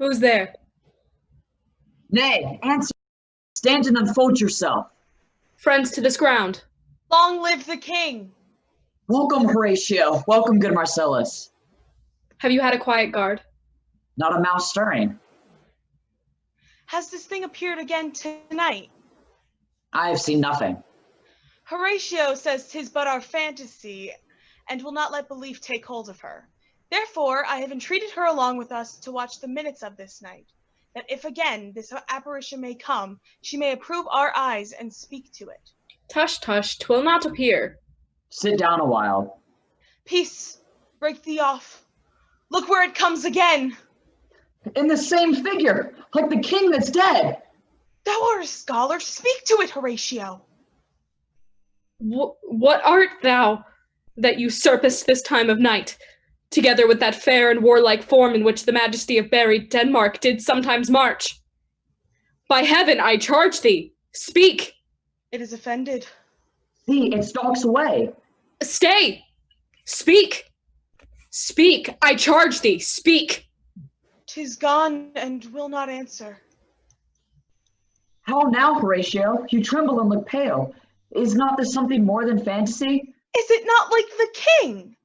Who's there? Nay, answer. Stand and unfold yourself. Friends to this ground. Long live the king! Welcome, Horatio. Welcome, good Marcellus. Have you had a quiet guard? Not a mouse stirring. Has this thing appeared again tonight? I have seen nothing. Horatio says 'tis but our fantasy, and will not let belief take hold of her. Therefore, I have entreated her along with us to watch the minutes of this night, that if again this apparition may come, she may approve our eyes and speak to it. Tush, tush, 'twill not appear. Sit down a while. Peace, break thee off. Look where it comes again. In the same figure, like the king that's dead. Thou art a scholar, speak to it, Horatio. What art thou, that usurpest this time of night, together with that fair and warlike form in which the majesty of buried Denmark did sometimes march? By heaven, I charge thee, speak! It is offended. See, it stalks away. Stay! Speak! Speak, I charge thee, speak! 'Tis gone and will not answer. How now, Horatio? You tremble and look pale. Is not this something more than fantasy? Is it not like the king?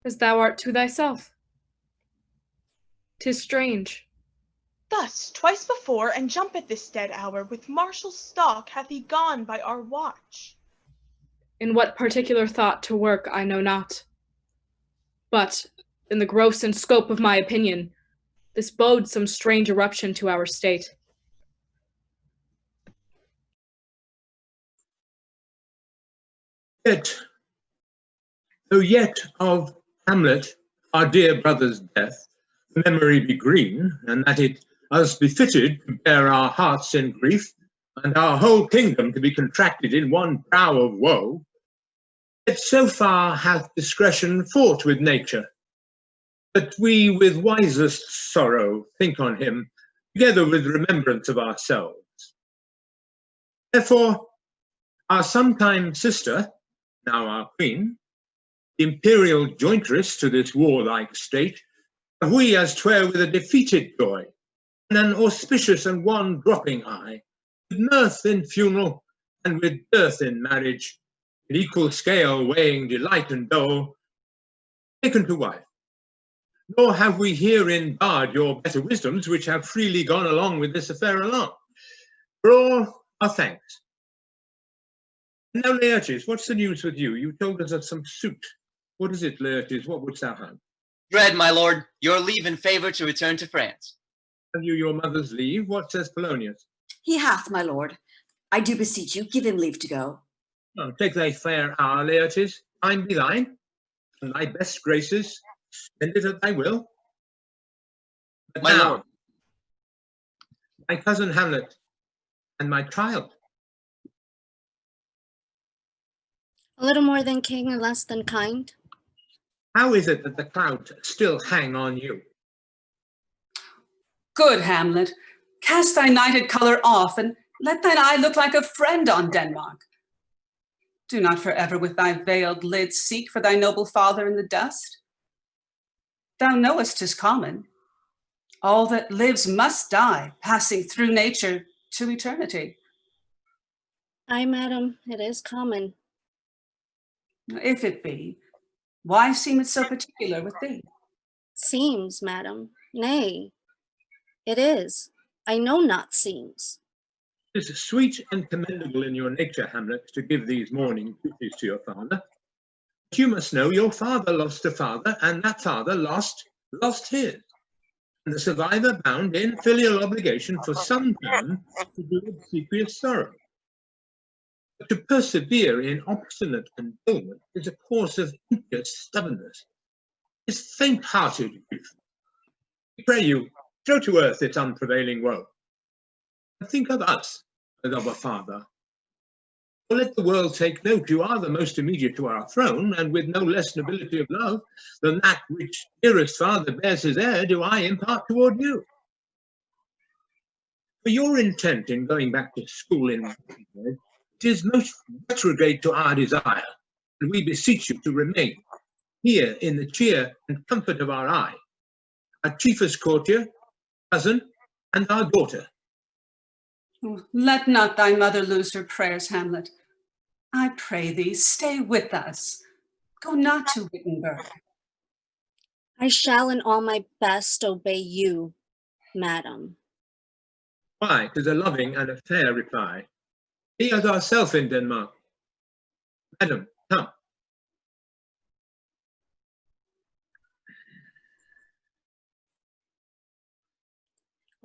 As thou art to thyself. 'Tis strange. Thus, twice before, and jump at this dead hour, with martial stalk hath he gone by our watch. In what particular thought to work I know not. But, in the gross and scope of my opinion, this bodes some strange eruption to our state. Yet of Hamlet, our dear brother's death, the memory be green, and that it us befitted to bear our hearts in grief, and our whole kingdom to be contracted in one brow of woe, yet so far hath discretion fought with nature, that we with wisest sorrow think on him, together with remembrance of ourselves. Therefore, our sometime sister, now our queen, the imperial jointress to this warlike state, we as 'twere with a defeated joy, and an auspicious and one dropping eye, with mirth in funeral, and with dearth in marriage, in equal scale weighing delight and dole, taken to wife. Nor have we herein barred your better wisdoms, which have freely gone along with this affair along. For all our thanks. Now, Laertes, what's the news with you? You told us of some suit. What is it, Laertes? What wouldst thou have? Dread, my lord, your leave and favour to return to France. Have you your mother's leave? What says Polonius? He hath, my lord. I do beseech you, give him leave to go. Oh, take thy fair hour, Laertes. Time be thine, and thy best graces, spend it at thy will. But My now, lord. my cousin Hamlet, and my child. A little more than king and less than kind. How is it that the clouds still hang on you? Good Hamlet, cast thy nighted colour off, and let thine eye look like a friend on Denmark. Do not forever with thy veiled lids seek for thy noble father in the dust. Thou knowest 'tis common. All that lives must die, passing through nature to eternity. Aye, madam, it is common. If it be, why seem it so particular with thee? Seems, madam, nay, it is. I know not seems. It is sweet and commendable in your nature, Hamlet, to give these mourning duties to your father. But you must know your father lost a father, and that father lost his. And the survivor bound in filial obligation for some time to do obsequious sorrow. But to persevere in obstinate endowment is a course of impious stubbornness. It is faint-hearted grief. We pray you, throw to earth its unprevailing woe. And think of us as of a father. Or let the world take note you are the most immediate to our throne, and with no less nobility of love than that which dearest father bears his heir do I impart toward you. For your intent in going back to school in it is most retrograde to our desire, and we beseech you to remain here in the cheer and comfort of our eye. Our chiefest courtier, cousin, and our daughter. Oh, let not thy mother lose her prayers, Hamlet. I pray thee, stay with us. Go not to Wittenberg. I shall in all my best obey you, madam. Why, 'tis a loving and a fair reply. Be as ourself in Denmark. Madam, come.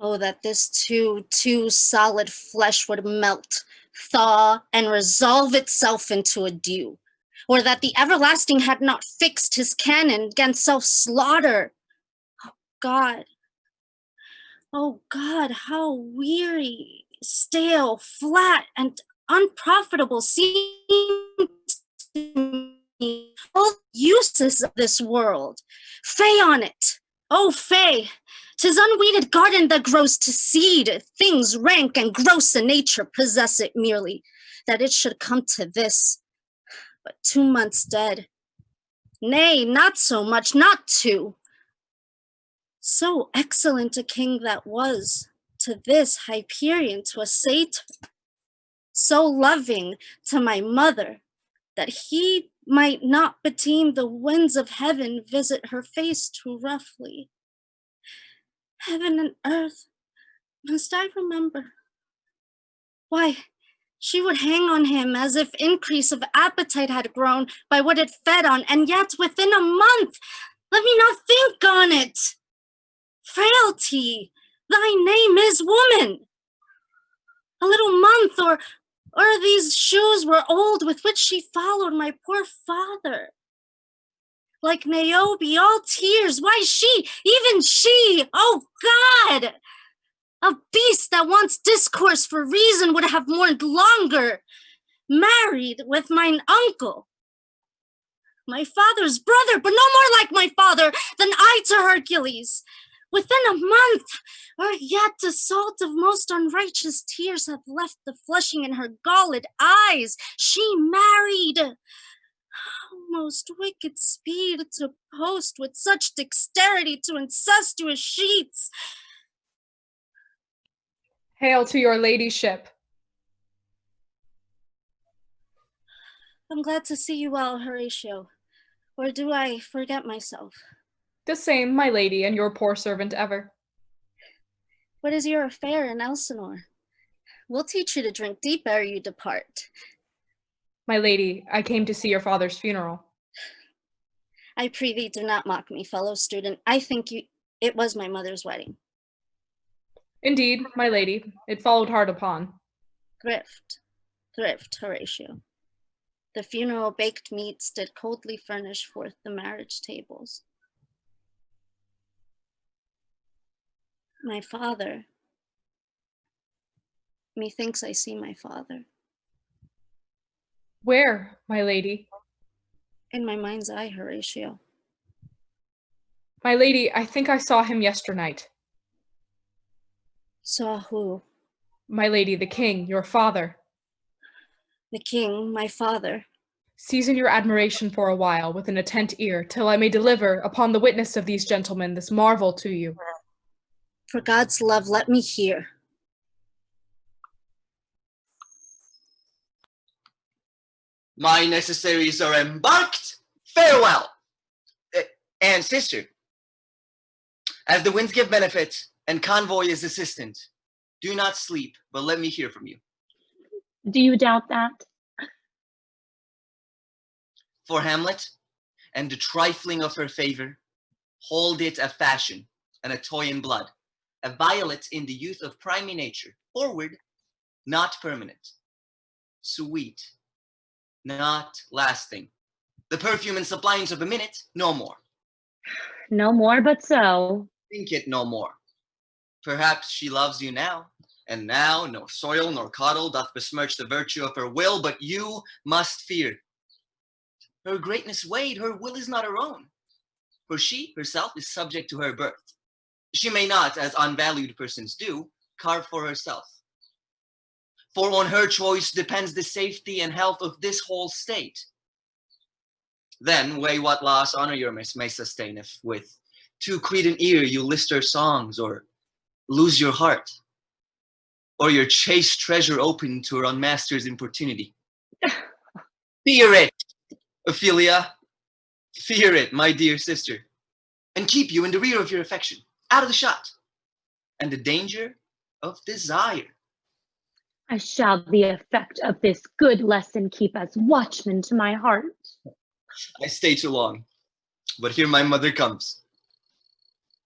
Oh, that this too solid flesh would melt, thaw, and resolve itself into a dew, or that the everlasting had not fixed his cannon against self-slaughter. God, oh God, how weary, stale, flat, and unprofitable seems to me all uses of this world. Fay on it, oh Fay, 'tis unweeded garden that grows to seed. Things rank and gross in nature possess it merely, that it should come to this. But 2 months dead, nay, not so much, not 2. So excellent a king that was, to this Hyperion 'twas satyr, so loving to my mother, that he might not beteem the winds of heaven visit her face too roughly. Heaven and earth, must I remember? Why, she would hang on him as if increase of appetite had grown by what it fed on, and yet within a month, let me not think on it. Frailty, thy name is woman. A little month, or these shoes were old with which she followed my poor father. Like Niobe, all tears, why she, even she, oh God! A beast that wants discourse for reason would have mourned longer, married with mine uncle. My father's brother, but no more like my father than I to Hercules. Within a month, or yet the salt of most unrighteous tears hath left the flushing in her galled eyes. She married. Oh, most wicked speed to post with such dexterity to incestuous sheets. Hail to your ladyship. I'm glad to see you well, Horatio. Or do I forget myself? The same, my lady, and your poor servant ever. What is your affair in Elsinore? We'll teach you to drink deep ere you depart. My lady, I came to see your father's funeral. I prithee, do not mock me, fellow student. I think it was my mother's wedding. Indeed, my lady, it followed hard upon. Thrift, Horatio. The funeral baked meats did coldly furnish forth the marriage tables. My father, methinks I see my father. Where, my lady? In my mind's eye, Horatio. My lady, I think I saw him yesternight. Saw who? My lady, the king, your father. The king, my father. Season your admiration for a while with an attent ear, till I may deliver, upon the witness of these gentlemen, this marvel to you. For God's love, let me hear. My necessaries are embarked. Farewell. And sister, as the winds give benefit and convoy is assistant, do not sleep, but let me hear from you. Do you doubt that? For Hamlet, and the trifling of her favor, hold it a fashion and a toy in blood, a violet in the youth of primy nature, forward, not permanent, sweet, not lasting, the perfume and suppliance of a minute, no more. No more but so. Think it no more. Perhaps she loves you now, and now no soil nor coddle doth besmirch the virtue of her will, but you must fear. Her greatness weighed, her will is not her own, for she herself is subject to her birth. She may not, as unvalued persons do, carve for herself. For on her choice depends the safety and health of this whole state. Then weigh what loss honor your miss may sustain, if with too credent ear you list her songs, or lose your heart, or your chaste treasure open to her unmaster's importunity. Fear it, Ophelia. Fear it, my dear sister, and keep you in the rear of your affection, out of the shot, and the danger of desire. I shall the effect of this good lesson keep as watchman to my heart. I stay too long, but here my mother comes.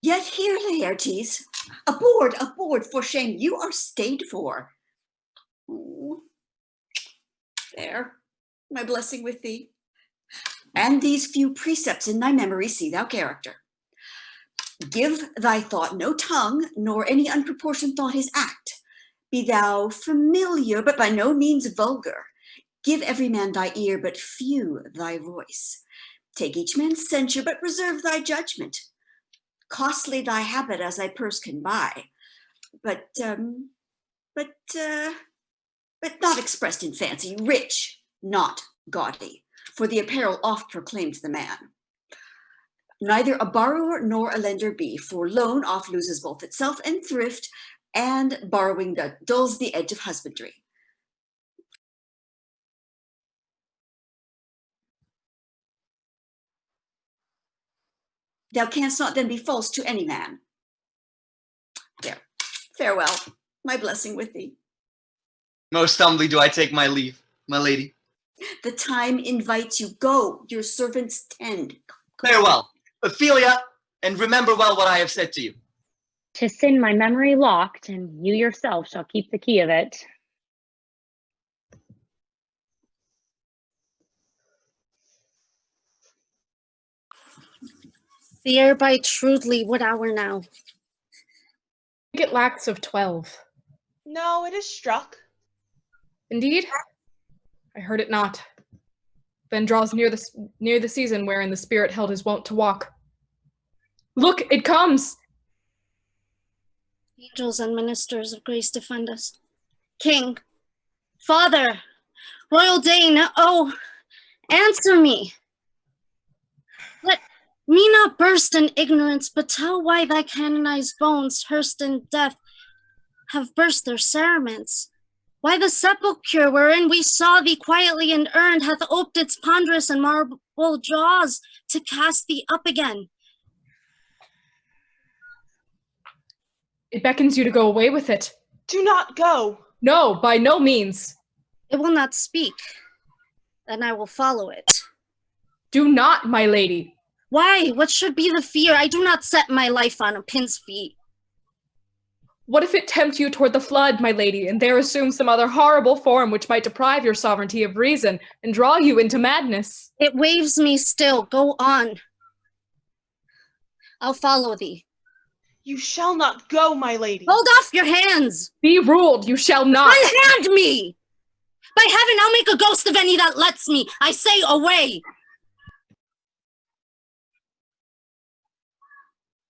Yet here, Laertes, aboard, aboard, for shame, you are stayed for. Oh, there, my blessing with thee. And these few precepts in thy memory see thou character. Give thy thought no tongue, nor any unproportioned thought his act. Be thou familiar, but by no means vulgar. Give every man thy ear, but few thy voice. Take each man's censure, but reserve thy judgment. Costly thy habit as thy purse can buy, but not expressed in fancy, rich, not gaudy, for the apparel oft proclaims the man. Neither a borrower nor a lender be, for loan oft loses both itself and thrift, and borrowing dulls the edge of husbandry. Thou canst not then be false to any man. There, farewell, my blessing with thee. Most humbly do I take my leave, my lady. The time invites you. Go, your servants tend. Farewell, Ophelia, and remember well what I have said to you. 'Tis in my memory locked, and you yourself shall keep the key of it. Fear by Trudely, what hour now? I think it lacks of 12. No, it is struck. Indeed? I heard it not. Then draws near the season wherein the spirit held his wont to walk. Look, it comes! Angels and ministers of grace defend us. King, Father, Royal Dane, oh, answer me. Let me not burst in ignorance, but tell why thy canonized bones, hearsed in death, have burst their cerements. Why the sepulchre wherein we saw thee quietly inurned hath oped its ponderous and marble jaws to cast thee up again. It beckons you to go away with it. Do not go. No, by no means. It will not speak. Then I will follow it. Do not, my lady. Why? What should be the fear? I do not set my life on a pin's feet. What if it tempt you toward the flood, my lady, and there assume some other horrible form which might deprive your sovereignty of reason and draw you into madness? It waves me still. Go on. I'll follow thee. You shall not go, my lady. Hold off your hands! Be ruled, you shall not. Unhand me! By heaven, I'll make a ghost of any that lets me. I say away.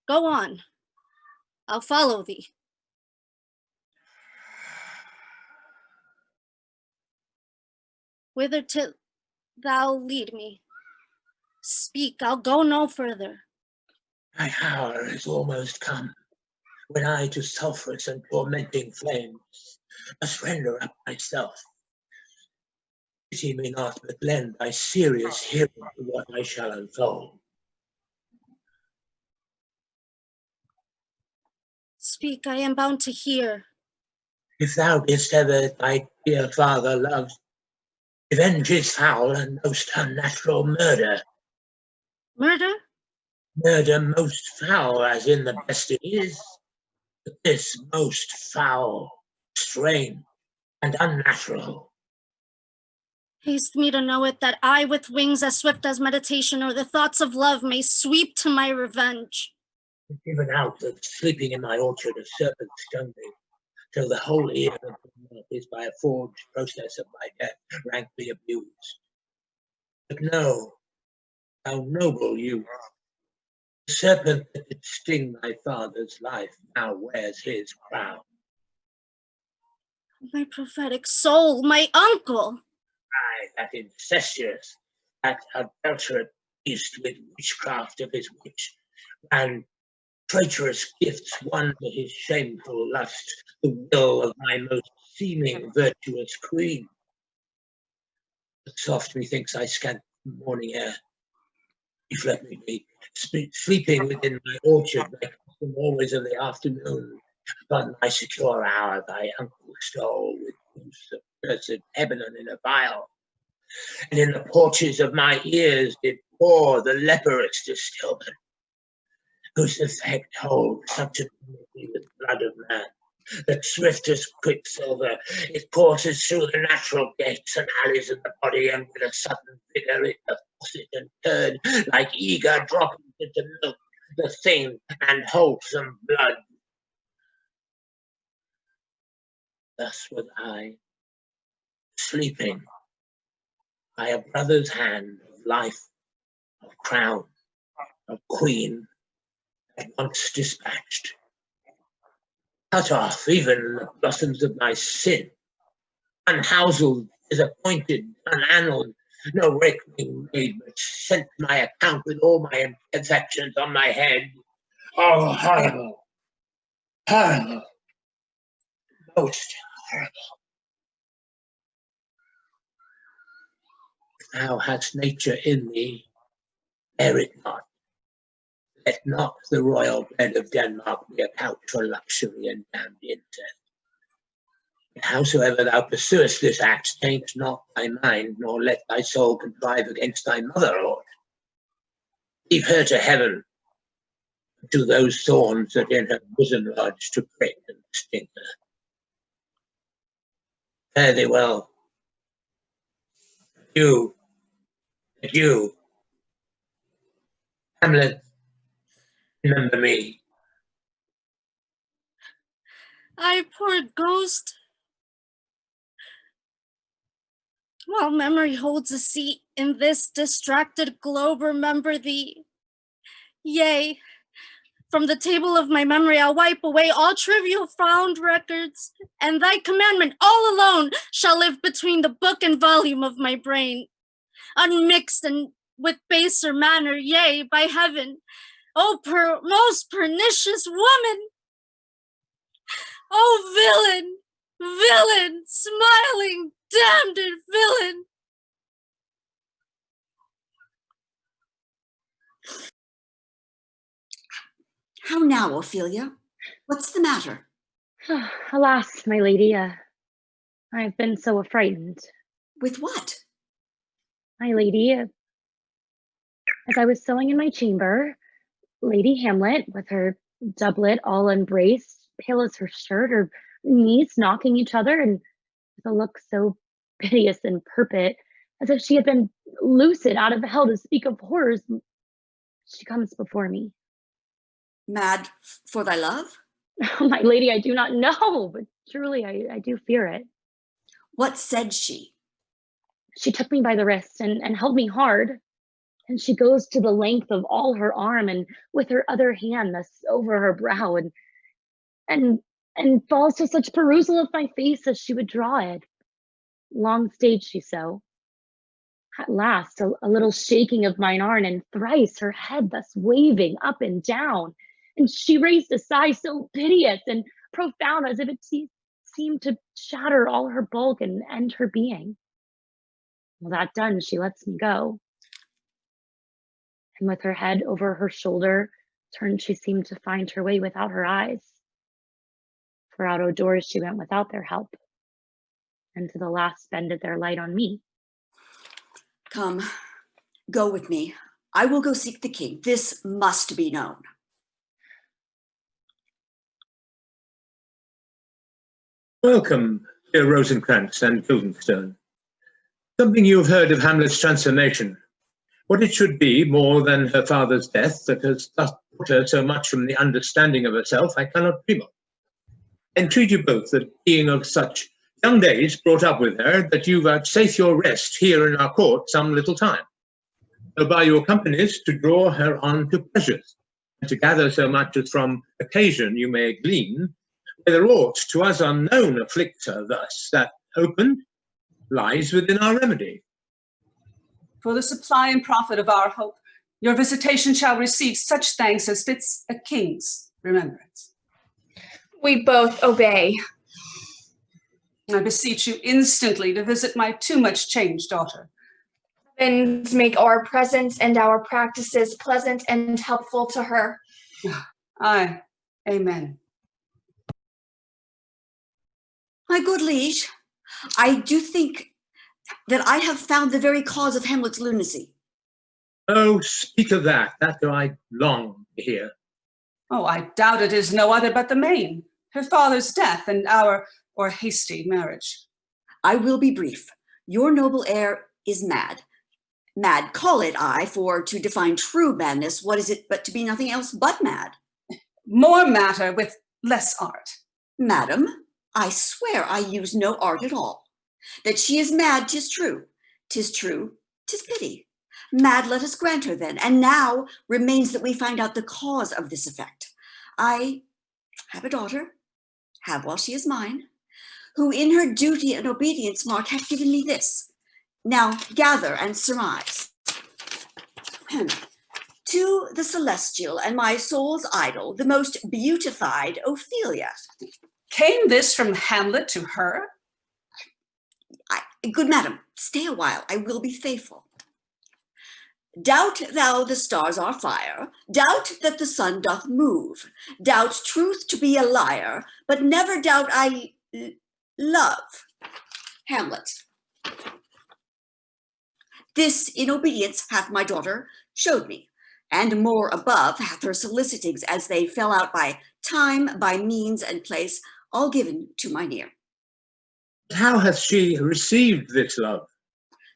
Go on. I'll follow thee. Whither till thou lead me? Speak, I'll go no further. My hour is almost come, when I to sulphurous and tormenting flames must render up myself. Pity me not, but lend thy serious hearing to what I shall unfold. Speak, I am bound to hear. If thou didst ever thy dear father love, revenge his foul and most unnatural murder. Murder? Murder most foul, as in the best it is, but this most foul, strange, and unnatural. Haste me to know it, that I with wings as swift as meditation or the thoughts of love may sweep to my revenge. Given out that sleeping in my orchard a serpent stung me, till the whole ear of the mouth is by a forged process of my death rankly abused. But know, thou noble youth, the serpent that did sting thy father's life now wears his crown. My prophetic soul, my uncle! Aye, that incestuous, that adulterate beast with witchcraft of his witch, and traitorous gifts won to his shameful lust, the will of my most seeming virtuous queen. But soft methinks I scant the morning air. If let me be, sleeping within my orchard, my custom always of the afternoon. Upon my secure hour thy uncle stole with juice of cursed Lebanon in a vial, and in the porches of my ears did pour the leprous distilment, whose effect holds subsequently with blood of man, that swift as quicksilver it courses through the natural gates and alleys of the body, and with a sudden vigour it doth toss it and turn like eager droppings into milk, the thin and wholesome blood. Thus was I, sleeping by a brother's hand of life, of crown, of queen, at once dispatched, cut off even the blossoms of my sin, unhouselled, disappointed, unannaled, no reckoning made, but sent my account with all my imperfections on my head. Oh, horrible, horrible, most horrible. Thou hast nature in thee, bear it not. Let not the royal bed of Denmark be a couch for luxury and damned incest. But howsoever thou pursuest this act, taint not thy mind, nor let thy soul contrive against thy mother aught. Leave her to heaven, and to those thorns that in her bosom lodge to prick and sting her. Fare thee well. You, Hamlet, remember me. I, poor ghost. While memory holds a seat in this distracted globe, remember thee. Yea, from the table of my memory I'll wipe away all trivial found records, and thy commandment all alone shall live between the book and volume of my brain, unmixed and with baser manner. Yea, by heaven, O most pernicious woman! O villain, villain, smiling, damned villain! How now, Ophelia? What's the matter? Alas, my lady, I've been so affrighted. With what? My lady, as I was sewing in my chamber, Lady Hamlet, with her doublet all unbraced, pale as her shirt, her knees knocking each other, and with a look so piteous and perpet, as if she had been lucid out of hell to speak of horrors, she comes before me. Mad for thy love? Oh, my lady, I do not know, but truly I do fear it. What said she? She took me by the wrist and held me hard, and she goes to the length of all her arm, and with her other hand thus over her brow, and falls to such perusal of my face as she would draw it. Long stayed she so. At last, a little shaking of mine arm, and thrice her head thus waving up and down, and she raised a sigh so piteous and profound as if it seemed to shatter all her bulk and end her being. Well, that done, she lets me go. And with her head over her shoulder, turned she seemed to find her way without her eyes. For out o' doors she went without their help, and to the last spended their light on me. Come, go with me. I will go seek the king. This must be known. Welcome, dear Rosencrantz and Guildenstern. Something you have heard of Hamlet's transformation. What it should be more than her father's death that has thus put her so much from the understanding of herself, I cannot dream of. I entreat you both, that being of such young days brought up with her, that you vouchsafe your rest here in our court some little time, so by your companies to draw her on to pleasures, and to gather so much as from occasion you may glean, whether aught to us unknown afflicts her thus, that opened lies within our remedy. For the supply and profit of our hope, Your visitation shall receive such thanks as fits a king's remembrance. We both obey. I beseech you instantly to visit my too much changed daughter. And make our presence and our practices pleasant and helpful to her. Aye, amen. My good liege, I do think that I have found the very cause of Hamlet's lunacy. Oh, speak of that. That do I long to hear. Oh, I doubt it is no other but the main, her father's death and our hasty marriage. I will be brief. Your noble heir is mad. Mad, call it I, for to define true madness, what is it but to be nothing else but mad? More matter with less art. Madam, I swear I use no art at all. That she is mad, 'tis true. 'Tis true, 'tis pity. Mad let us grant her then, and now remains that we find out the cause of this effect. I have a daughter, have while she is mine, who in her duty and obedience mark hath given me this. Now gather and surmise. To the celestial and my soul's idol, the most beautified Ophelia. Came this from Hamlet to her? Good madam, stay a while, I will be faithful. Doubt thou the stars are fire, doubt that the sun doth move, doubt truth to be a liar, but never doubt I love. Hamlet. This in obedience hath my daughter showed me, and more above hath her solicitings as they fell out by time, by means and place, all given to mine ear. How hath she received this love?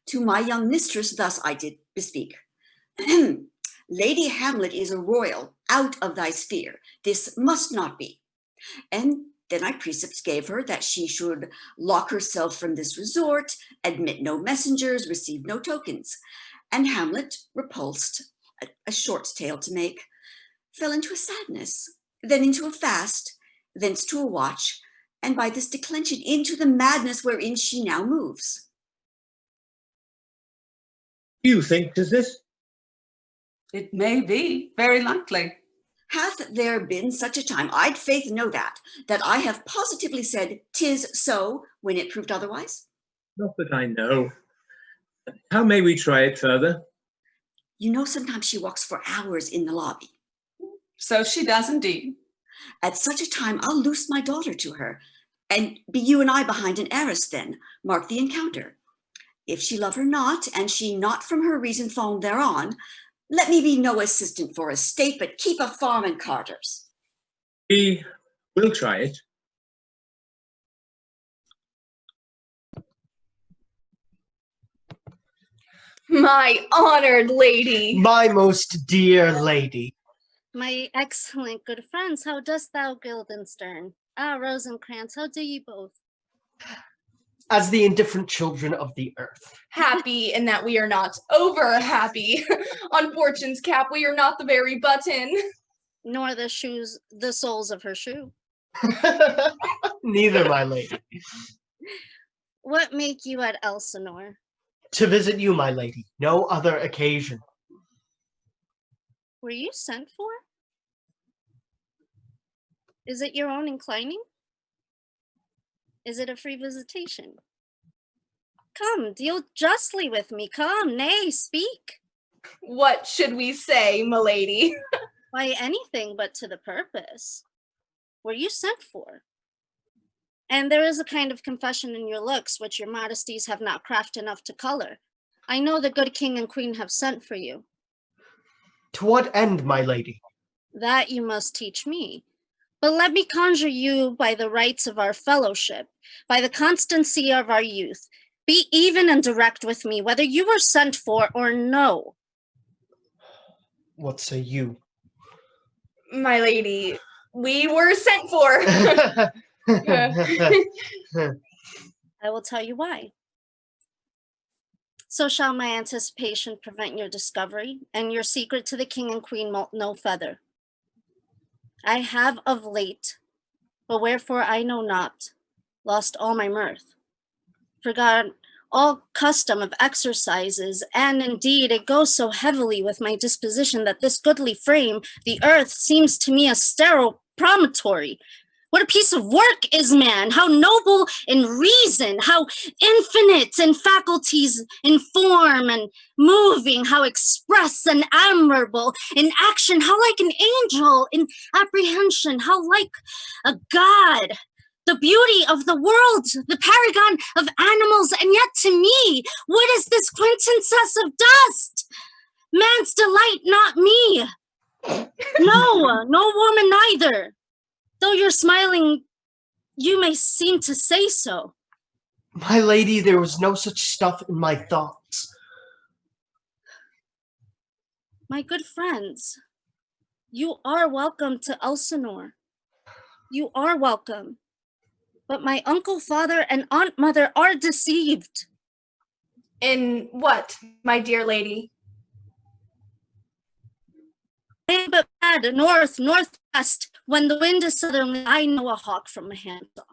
To my young mistress thus I did bespeak. Lady Hamlet is a royal, out of thy sphere. This must not be. And then I precepts gave her that she should lock herself from this resort, admit no messengers, receive no tokens. And Hamlet, repulsed, a short tale to make, fell into a sadness, then into a fast, thence to a watch, and by this declension into the madness wherein she now moves. You think 'tis this? It may be, very likely. Hath there been such a time, I'd faith know that I have positively said 'tis so when it proved otherwise? Not that I know. How may we try it further? You know, sometimes she walks for hours in the lobby. So she does indeed. At such a time, I'll loose my daughter to her, and be you and I behind an arras then, mark the encounter. If she love her not, and she not from her reason fallen thereon, let me be no assistant for a state, but keep a farm and carters. We will try it. My honored lady. My most dear lady. My excellent good friends, how dost thou, Guildenstern? Ah, Rosencrantz, how do ye both? As the indifferent children of the earth. Happy in that we are not over happy. On Fortune's cap, we are not the very button. Nor the shoes, the soles of her shoe. Neither, my lady. What make you at Elsinore? To visit you, my lady, no other occasion. Were you sent for? Is it your own inclining? Is it a free visitation? Come, deal justly with me. Come, nay, speak. What should we say, milady? Why, anything but to the purpose. Were you sent for? And there is a kind of confession in your looks which your modesties have not craft enough to color. I know the good king and queen have sent for you. To what end, my lady? That you must teach me. But let me conjure you by the rights of our fellowship, by the constancy of our youth, be even and direct with me, whether you were sent for or no. What say you? My lady, we were sent for. I will tell you why. So shall my anticipation prevent your discovery, and your secret to the king and queen moult no feather. I have of late, but wherefore I know not, lost all my mirth, forgot all custom of exercises, and indeed it goes so heavily with my disposition that this goodly frame, the earth, seems to me a sterile promontory. What a piece of work is man, how noble in reason, how infinite in faculties, in form and moving, how express and admirable in action, how like an angel in apprehension, how like a god. The beauty of the world, the paragon of animals, and yet to me, what is this quintessence of dust? Man's delight, not me. No, no woman neither. Though you're smiling, you may seem to say so. My lady, there was no such stuff in my thoughts. My good friends, you are welcome to Elsinore. You are welcome. But my uncle, father, and aunt mother are deceived. In what, my dear lady? I am but mad north, northwest. When the wind is southerly, I know a hawk from a handsaw.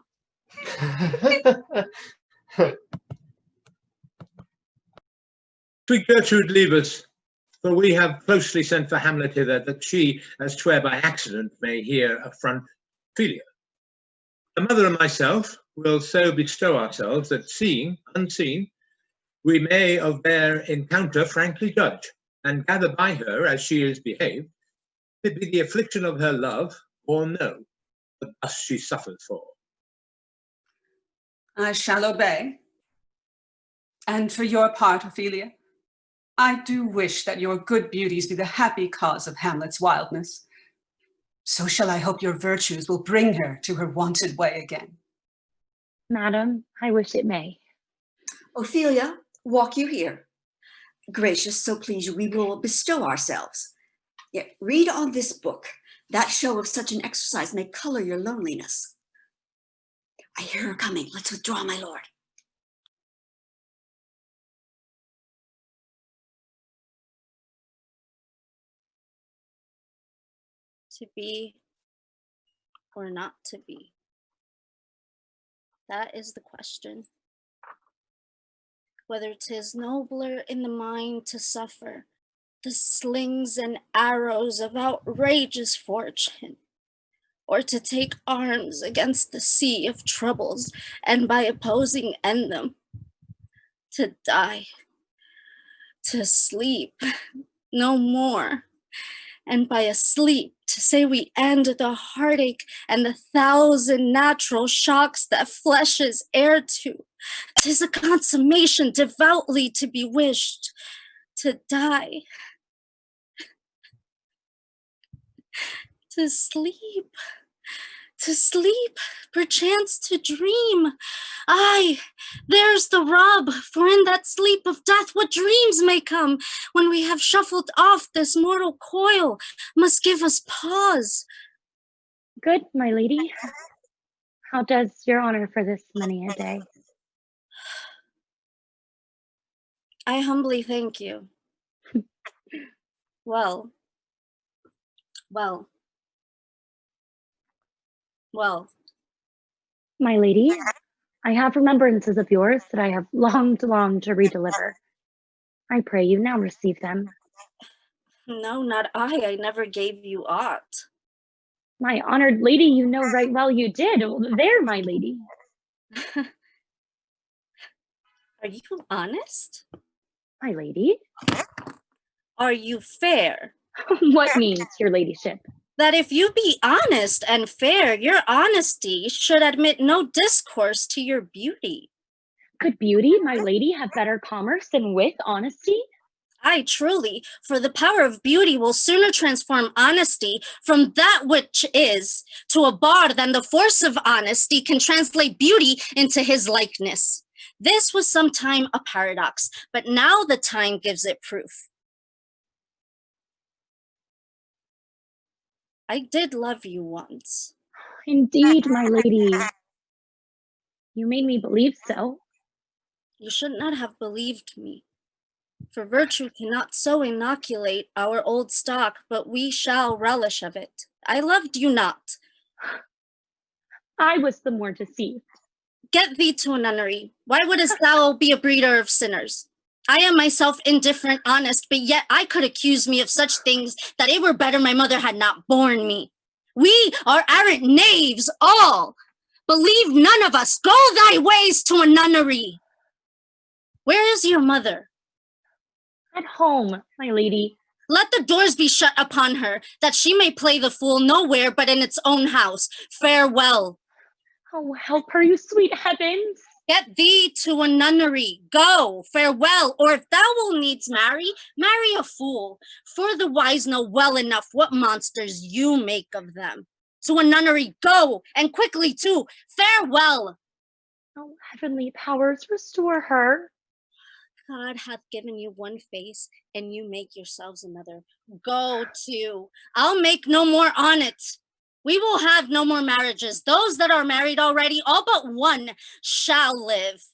Sweet Gertrude, leave us, for we have closely sent for Hamlet hither, that she, as 'twere by accident, may here affront Ophelia. The mother and myself will so bestow ourselves that, seeing, unseen, we may of their encounter frankly judge, and gather by her as she is behaved, if it be the affliction of her love, or no, but thus she suffers for. I shall obey. And for your part, Ophelia, I do wish that your good beauties be the happy cause of Hamlet's wildness. So shall I hope your virtues will bring her to her wonted way again. Madam, I wish it may. Ophelia, walk you here. Gracious, so please you, we will bestow ourselves. Yet read on this book. That show of such an exercise may color your loneliness. I hear her coming. Let's withdraw, my lord. To be or not to be? That is the question. Whether 'tis nobler in the mind to suffer the slings and arrows of outrageous fortune, or to take arms against the sea of troubles, and by opposing end them, to die, to sleep no more, and by a sleep to say we end the heartache and the 1,000 natural shocks that flesh is heir to. 'Tis a consummation devoutly to be wished, to die, to sleep, perchance to dream. Aye, there's the rub, for in that sleep of death what dreams may come when we have shuffled off this mortal coil must give us pause. Good, my lady. How does your honor for this many a day? I humbly thank you. Well. My lady, I have remembrances of yours that I have longed to redeliver. I pray you now receive them. No, not I never gave you aught. My honored lady, you know right well you did. There, my lady. Are you honest? My lady? Are you fair? What means your ladyship? That if you be honest and fair, your honesty should admit no discourse to your beauty. Could beauty, my lady, have better commerce than with honesty? Aye, truly, for the power of beauty will sooner transform honesty from that which is to a bard than the force of honesty can translate beauty into his likeness. This was sometime a paradox, but now the time gives it proof. I did love you once. Indeed, my lady. You made me believe so. You should not have believed me. For virtue cannot so inoculate our old stock, but we shall relish of it. I loved you not. I was the more deceived. Get thee to a nunnery. Why wouldst thou be a breeder of sinners? I am myself indifferent, honest, but yet I could accuse me of such things that it were better my mother had not borne me. We are arrant knaves, all. Believe none of us. Go thy ways to a nunnery. Where is your mother? At home, my lady. Let the doors be shut upon her, that she may play the fool nowhere but in its own house. Farewell. Oh, help her, you sweet heavens. Get thee to a nunnery. Go, farewell. Or if thou wilt needs marry, marry a fool. For the wise know well enough what monsters you make of them. To a nunnery, go, and quickly too. Farewell. Oh, heavenly powers, restore her. God hath given you one face, and you make yourselves another. Go to. I'll make no more on it. We will have no more marriages. Those that are married already, all but one, shall live.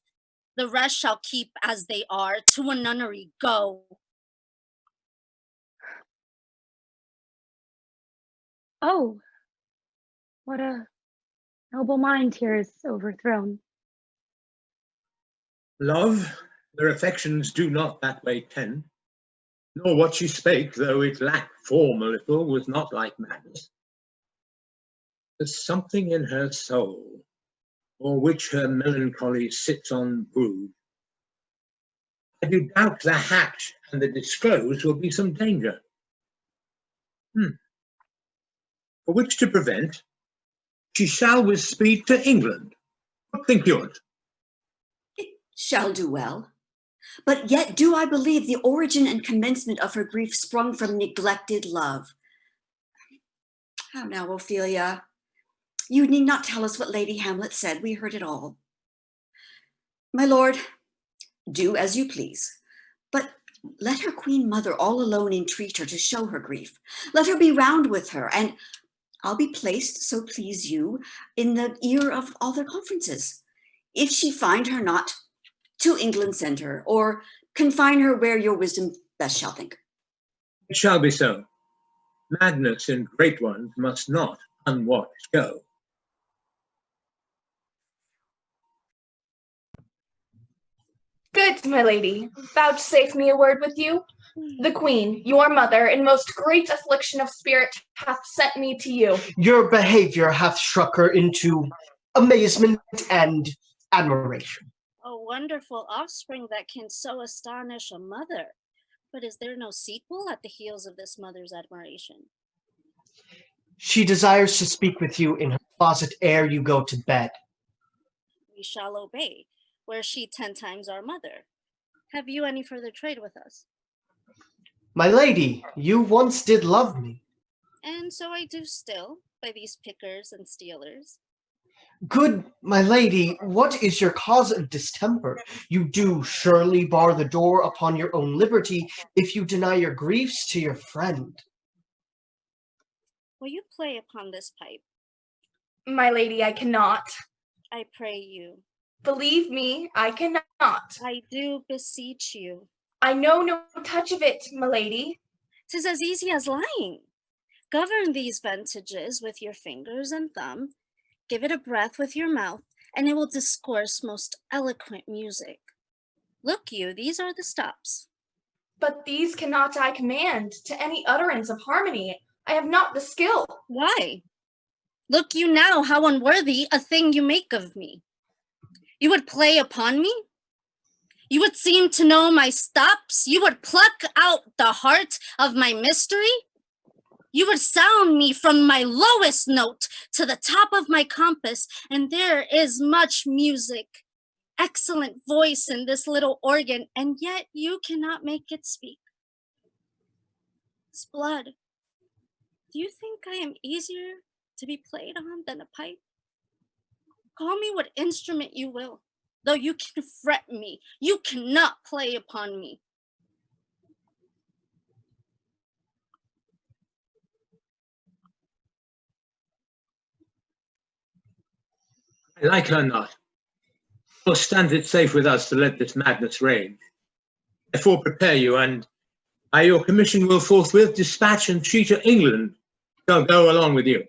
The rest shall keep as they are. To a nunnery, go. Oh, what a noble mind here is overthrown. Love, their affections do not that way tend, nor what she spake, though it lacked form a little, was not like madness. There's something in her soul, o'er which her melancholy sits on brood. I do doubt the hatch and the disclose will be some danger. For which to prevent, she shall with speed to England. What think you on't? It shall do well. But yet do I believe the origin and commencement of her grief sprung from neglected love. How now, Ophelia? You need not tell us what Lady Hamlet said. We heard it all. My lord, do as you please. But let her queen mother all alone entreat her to show her grief. Let her be round with her, and I'll be placed, so please you, in the ear of all their conferences. If she find her not, to England send her, or confine her where your wisdom best shall think. It shall be so. Madness in great ones must not unwatched go. Good, my lady. Vouchsafe me a word with you. The queen, your mother, in most great affliction of spirit, hath sent me to you. Your behavior hath struck her into amazement and admiration. A wonderful offspring that can so astonish a mother. But is there no sequel at the heels of this mother's admiration? She desires to speak with you in her closet ere you go to bed. We shall obey, were she 10 times our mother. Have you any further trade with us? My lady, you once did love me. And so I do still, by these pickers and stealers. Good my lady, what is your cause of distemper? You do surely bar the door upon your own liberty if you deny your griefs to your friend. Will you play upon this pipe? My lady, I cannot. I pray you. Believe me, I cannot. I do beseech you. I know no touch of it, my lady. 'Tis as easy as lying. Govern these ventages with your fingers and thumb. Give it a breath with your mouth, and it will discourse most eloquent music. Look you, these are the stops. But these cannot I command to any utterance of harmony. I have not the skill. Why? Look you now how unworthy a thing you make of me. You would play upon me? You would seem to know my stops? You would pluck out the heart of my mystery? You would sound me from my lowest note to the top of my compass, and there is much music, excellent voice in this little organ, and yet you cannot make it speak. Blood, do you think I am easier to be played on than a pipe? Call me what instrument you will, though you can fret me, you cannot play upon me. I like her not, nor stands it safe with us to let this madness rage. Therefore prepare you, and I your commission will forthwith dispatch, and she to England shall go along with you.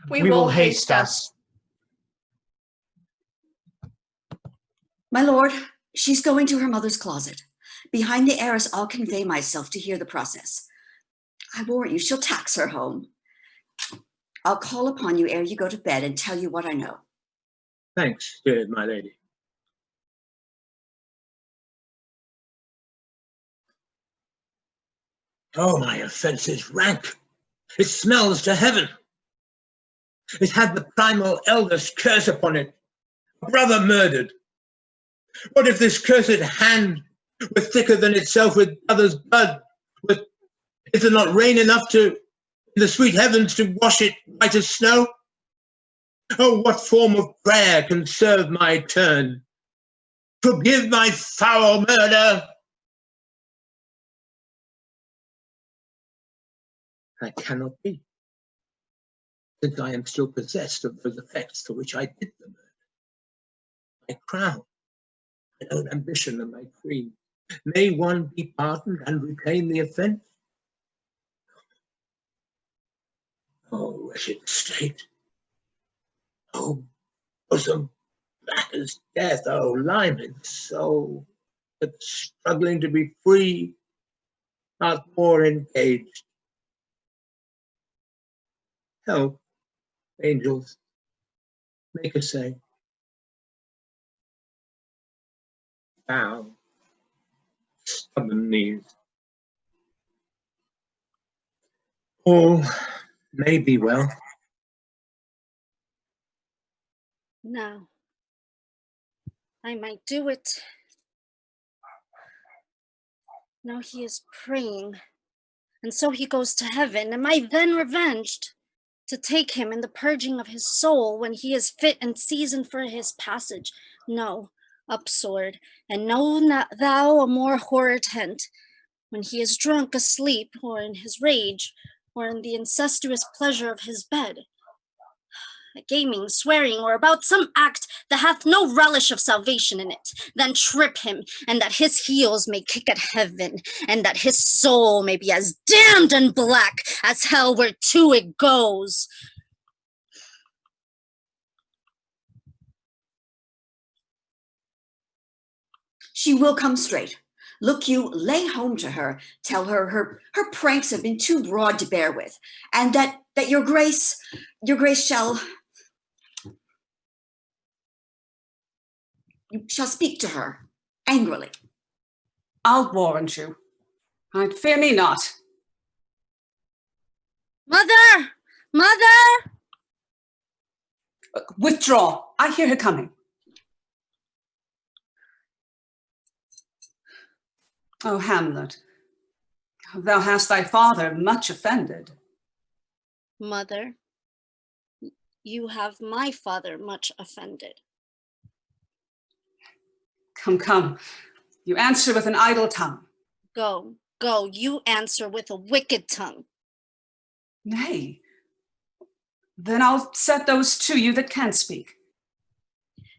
We will haste us. My lord, she's going to her mother's closet. Behind the arras, I'll convey myself to hear the process. I warrant you, she'll tax her home. I'll call upon you ere you go to bed and tell you what I know. Thanks, dear my lady. Oh, my offence is rank. It smells to heaven. It had the primal eldest curse upon it. A brother murdered. What if this cursed hand were thicker than itself with brother's blood? Is there not rain enough in the sweet heavens to wash it white as snow? Oh, what form of prayer can serve my turn? Forgive my foul murder! That cannot be, since I am still possessed of those effects for which I did the murder. My crown, my own ambition, and my creed. May one be pardoned and reclaim the offence? Oh, wretched state! Oh, bosom black as death! Oh, limed soul, but struggling to be free, not more engaged. Help, angels, make us say, bow, stubborn knees. All may be well. Now, I might do it. Now he is praying, and so he goes to heaven. Am I then revenged to take him in the purging of his soul when he is fit and seasoned for his passage? No, up sword, and know not thou a more horror tent, when he is drunk asleep, or in his rage, or in the incestuous pleasure of his bed, gaming, swearing, or about some act that hath no relish of salvation in it, then trip him, and that his heels may kick at heaven, and that his soul may be as damned and black as hell whereto it goes. She will come straight. Look you, lay home to her. Tell her her pranks have been too broad to bear with, and that your grace shall speak to her angrily. I'll warrant you. I'd fear me not. Mother! Mother! Withdraw. I hear her coming. Oh, Hamlet, thou hast thy father much offended. Mother, you have my father much offended. Come, come. You answer with an idle tongue. Go, go, you answer with a wicked tongue. Nay. Then I'll set those to you that can speak.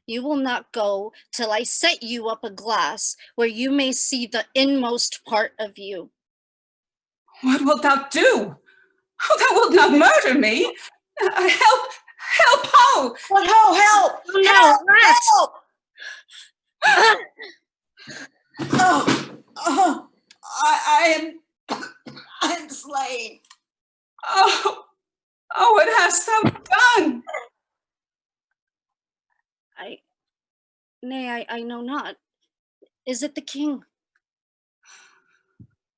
You will not go till I set you up a glass where you may see the inmost part of you. What wilt thou do? Oh, thou wilt not murder me. Help! Help! Oh! What? Ho! Help! No, Help! rat! Oh! I am slain. Oh! Oh, what hast thou done? I know not. Is it the king?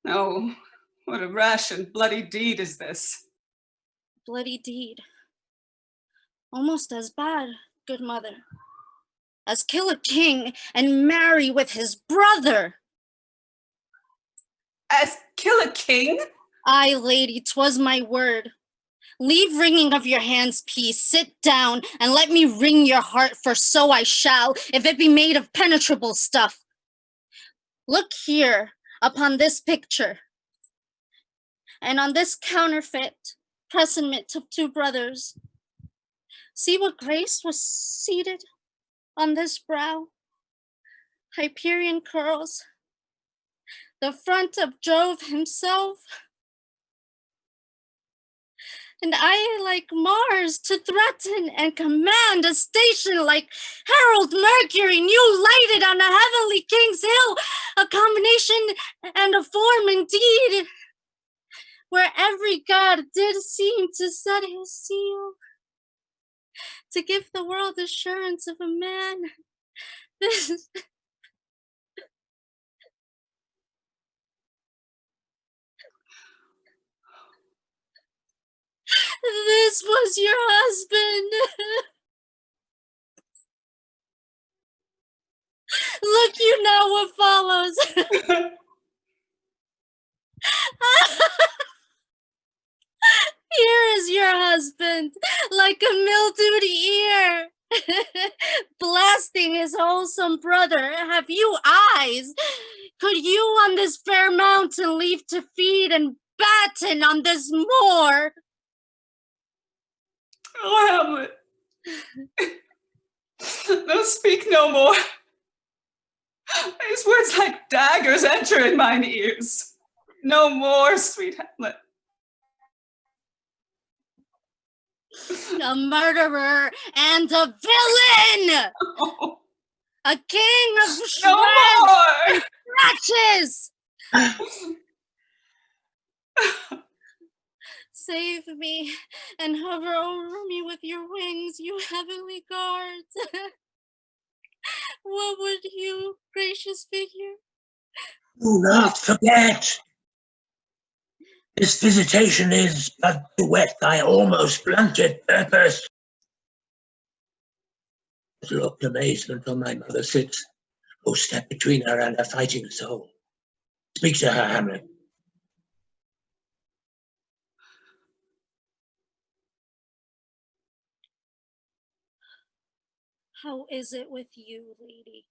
Oh, what a rash and bloody deed is this. Bloody deed. Almost as bad, good mother, as kill a king and marry with his brother. As kill a king? Aye, lady, 'twas my word. Leave wringing of your hands, peace. Sit down and let me wring your heart, for so I shall, if it be made of penetrable stuff. Look here upon this picture, and on this counterfeit presentment of two brothers. See what grace was seated on this brow. Hyperion curls, the front of Jove himself. And I, like Mars, to threaten and command a station like Harold Mercury, new lighted on a heavenly king's hill, a combination and a form indeed, where every god did seem to set his seal, to give the world assurance of a man. This was your husband. Look, you know what follows. Here is your husband, like a mildewed ear, blasting his wholesome brother. Have you eyes? Could you on this fair mountain leave to feed and batten on this moor? Oh, Hamlet. No, speak no more. These words like daggers enter in mine ears. No more, sweet Hamlet. A murderer and a villain! Oh, A king of no shreds more! and scratches! Save me and hover over me with your wings, you heavenly guards. What would you, gracious figure? Do not forget. This visitation is but to whet thy almost blunted purpose. With looked amazement on thy mother sits. Oh, step between her and her fighting soul. Speak to her, Hamlet. How is it with you, lady?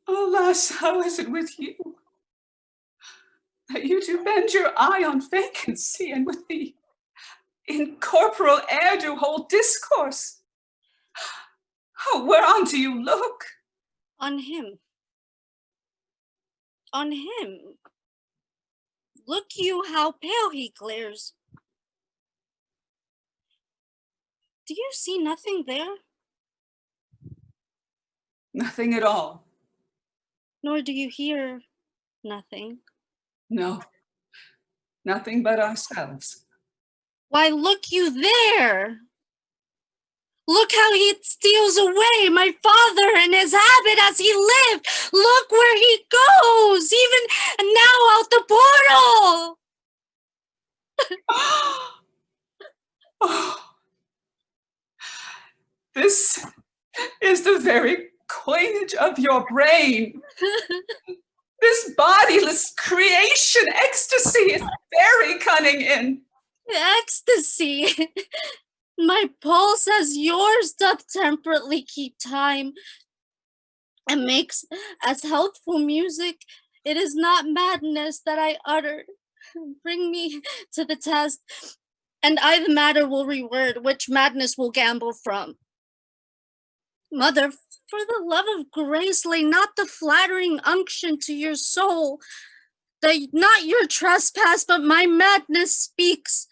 Alas, how is it with you? That you do bend your eye on vacancy, and with the incorporeal air do hold discourse. Oh, whereon do you look? On him. On him. Look you how pale he glares. Do you see nothing there? Nothing at all. Nor do you hear nothing? No, nothing but ourselves. Why, look you there! Look how he steals away, my father and his habit as he lived! Look where he goes, even now out the portal! Oh, this is the very coinage of your brain. This bodiless creation ecstasy is very cunning in. Ecstasy! My pulse as yours doth temperately keep time, and makes as healthful music. It is not madness that I utter. Bring me to the test, and I the matter will reword, which madness will gamble from. Mother, for the love of grace, lay not the flattering unction to your soul, that not your trespass, but my madness speaks.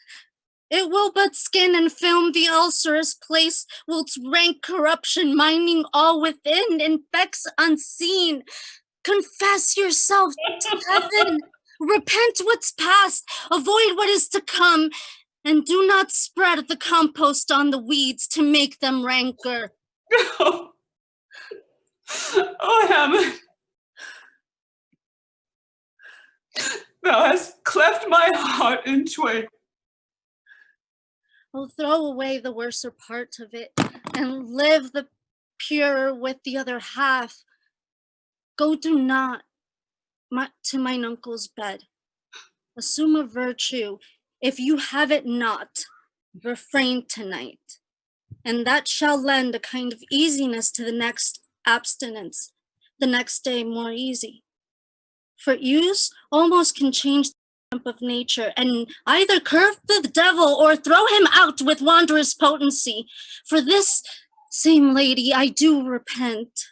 It will but skin and film the ulcerous place, whilst rank corruption, mining all within, infects unseen. Confess yourself to heaven, repent what's past, avoid what is to come, and do not spread the compost on the weeds to make them rancor. Oh, oh, Hamlet. Thou hast cleft my heart in twain. Oh, throw away the worser part of it and live the purer with the other half. Go do not to mine uncle's bed. Assume a virtue. If you have it not, refrain tonight. And that shall lend a kind of easiness to the next abstinence, the next day more easy. For use almost can change of nature, and either curb the devil or throw him out with wondrous potency. For this same lady I do repent.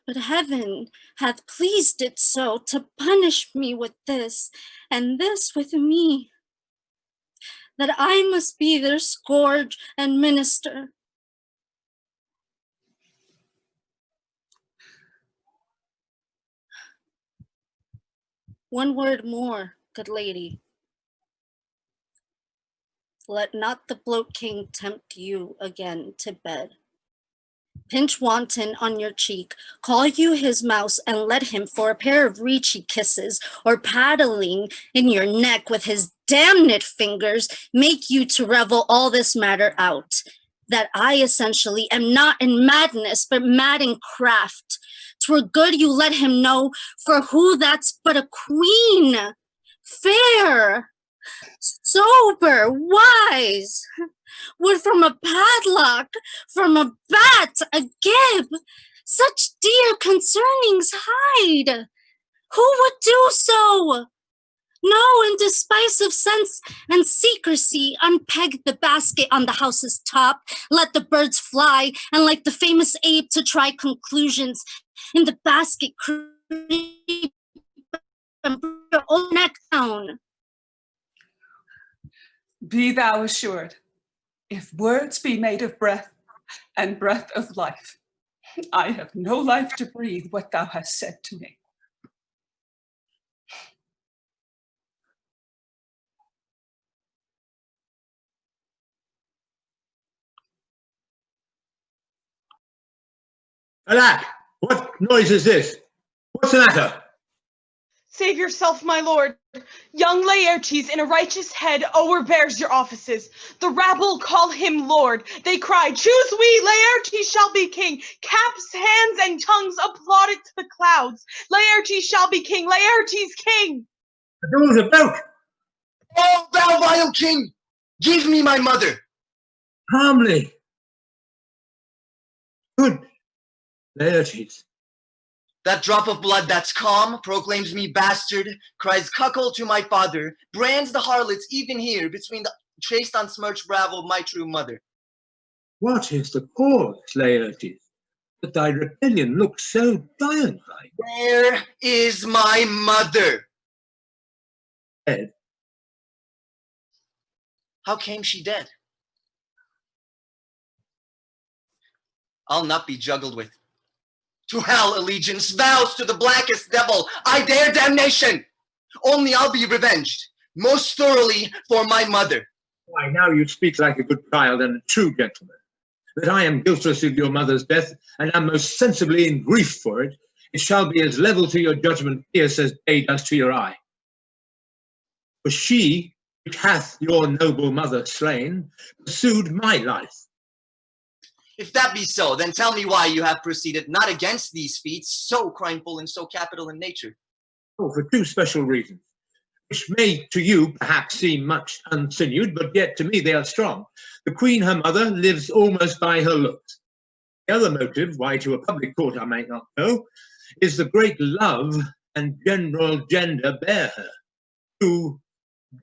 But heaven hath pleased it so to punish me with this, and this with me, that I must be their scourge and minister. One word more, good lady. Let not the bloat king tempt you again to bed. Pinch wanton on your cheek, call you his mouse, and let him for a pair of reechy kisses, or paddling in your neck with his damned fingers, make you to revel all this matter out. That I essentially am not in madness, but mad in craft. 'Twere good you let him know, for who that's but a queen, fair, sober, wise, would from a padlock, from a bat, a gib, such dear concernings hide. Who would do so? No, in despite of sense and secrecy, unpeg the basket on the house's top, let the birds fly, and like the famous ape to try conclusions, in the basket creep and bring your own neck down. Be thou assured, if words be made of breath, and breath of life, I have no life to breathe what thou hast said to me. Alack! What noise is this? What's the matter? Save yourself, my lord. Young Laertes in a righteous head o'erbears your offices. The rabble call him lord. They cry, choose we, Laertes shall be king. Caps, hands, and tongues applaud it to the clouds. Laertes shall be king, Laertes king. The door's about! Oh, thou vile king! Give me my mother! Calmly! Good Laertes. That drop of blood that's calm proclaims me bastard, cries cuckold to my father, brands the harlots even here between the chaste unsmirched brow of my true mother. What is the cause, Laertes, that thy rebellion looks so giant-like? Where is my mother? Dead. How came she dead? I'll not be juggled with. To hell allegiance, vows to the blackest devil, I dare damnation! Only I'll be revenged, most thoroughly for my mother. Why, now you speak like a good child and a true gentleman. That I am guiltless of your mother's death, and am most sensibly in grief for it, it shall be as level to your judgment fierce as day does to your eye. For she, which hath your noble mother slain, pursued my life. If that be so, then tell me why you have proceeded not against these feats, so crimeful and so capital in nature. Oh, for two special reasons, which may to you perhaps seem much unsinewed, but yet to me they are strong. The queen, her mother, lives almost by her looks. The other motive, why to a public court I might not go, is the great love and general gender bear her, who,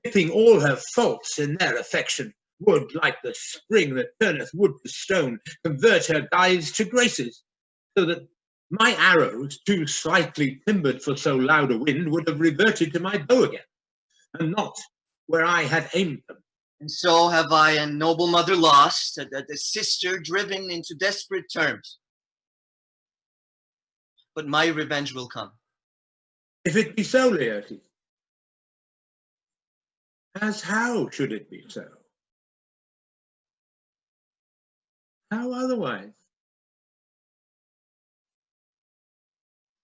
dipping all her faults in their affection, would, like the spring that turneth wood to stone, convert her guides to graces, so that my arrows, too slightly timbered for so loud a wind, would have reverted to my bow again, and not where I had aimed them. And so have I a noble mother lost, a sister driven into desperate terms. But my revenge will come. If it be so, Laertes, as how should it be so? How otherwise?